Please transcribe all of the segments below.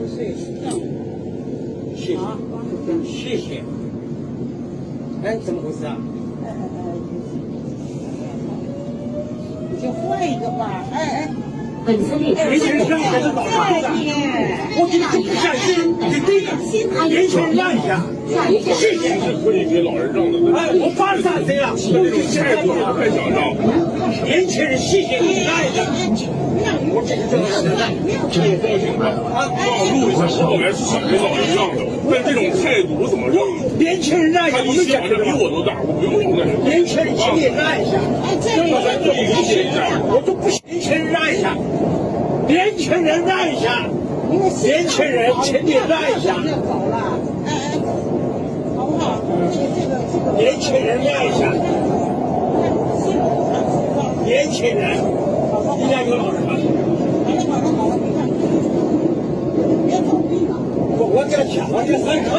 岁谢谢，谢谢。哎，怎么回事啊？你就换一个吧。本次列车年轻人让一下这老人我觉得这不像是对的，年轻人让一下。谢谢是可以给老人让的。哎，我83岁了，这种态度我太想让。年轻人谢谢你让一下。我这个真是的，这么高兴的啊！让路一下，我本来是想给老人让的，但这种态度我怎么让？年轻人让一下，他一想着比我都大，我不用让那什么。年轻人请你让一下，这么理解一下，我都不行。年轻人让一下，年轻人让一下，年轻人请你让一下。好不好？年轻人让一下，年轻人，你家有老人吗？我叫搶，我叫新科。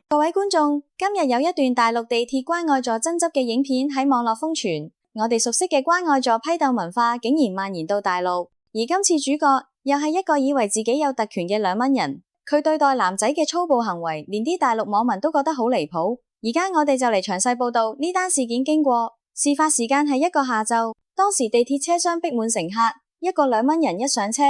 各位觀眾，今日有一段大陸地鐵關愛座爭執嘅影片喺網絡瘋傳，我哋熟悉嘅關愛座批鬥文化竟然蔓延到大陸，而今次主角又係一個以為自己有特權嘅兩蚊人，佢對待男仔嘅粗暴行為，連啲大陸網民都覺得好離譜。而家我哋就嚟詳細報道呢單事件經過。事發時間係一個下晝，當時地鐵車廂逼滿乘客，一個兩蚊人一上車，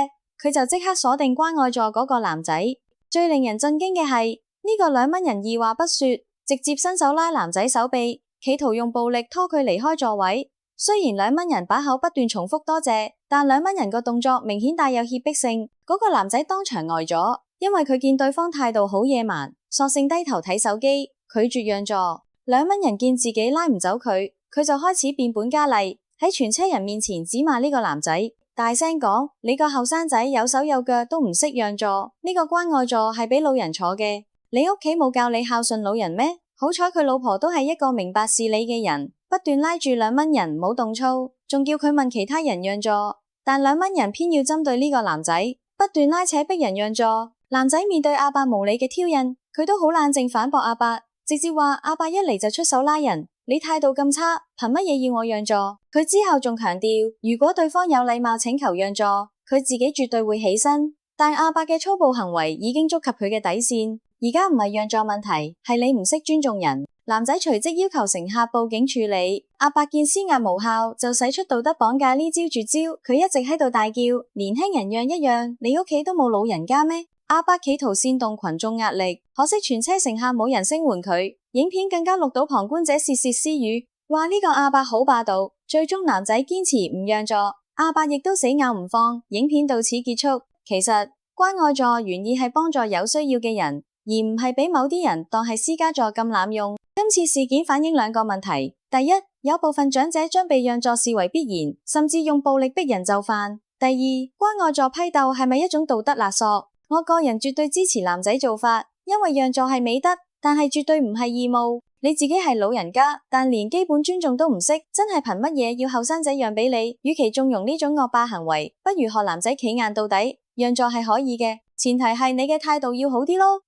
佢就即刻鎖定關愛座嗰個男仔。最令人震驚嘅係呢個兩蚊人二話不說，直接伸手拉男仔手臂，企圖用暴力拖佢離開座位。雖然兩蚊人把口不斷重複多謝，但兩蚊人個動作明顯帶有脅迫性。嗰個男仔當場呆咗，因為佢見對方態度好野蠻，索性低頭睇手機，拒絕讓座。兩蚊人見自己拉唔走佢就開始變本加厲，喺全車人面前指罵呢個男仔，大聲講：你個後生仔有手有腳都唔識讓座，呢個關愛座係俾老人坐嘅，你屋企冇教你孝順老人咩？好彩佢老婆都係一個明白事理嘅人，不斷拉住兩蚊人唔好動粗，仲叫佢問其他人讓座，但兩蚊人偏要針對呢個男仔，不斷拉扯逼人讓座。男仔面對阿伯無理嘅挑釁，佢都好冷靜反駁阿伯，直接話阿伯一嚟就出手拉人，你態度咁差，憑乜嘢要我讓座？佢之後仲強調，如果對方有禮貌請求讓座，佢自己絕對會起身。但阿伯嘅粗暴行為已經觸及佢嘅底線，而家唔係讓座問題，係你唔識尊重人。男仔隨即要求乘客報警處理。阿伯見施壓無效，就使出道德綁架呢招絕招，佢一直喺度大叫：年輕人讓一讓，你屋企都冇老人家咩？阿伯企圖煽動群眾壓力，可惜全車乘客冇人聲援佢。影片更加錄到旁觀者竊竊私語，話呢個阿伯好霸道。最終男仔堅持唔讓座，阿伯亦都死咬唔放。影片到此結束。其實關愛座原意係幫助有需要嘅人，而唔係俾某啲人當係私家座咁濫用。今次事件反映兩個問題：第一，有部分長者將被讓座視為必然，甚至用暴力逼人就範；第二，關愛座批鬥係咪一種道德勒索？我個人絕對支持男仔做法，因為讓座係美德，但係絕對唔係義務。你自己係老人家，但連基本尊重都唔識，真係憑乜嘢要後生仔讓俾你？與其縱容呢種惡霸行為，不如學男仔企硬到底，讓座係可以嘅，前提係你嘅態度要好啲咯。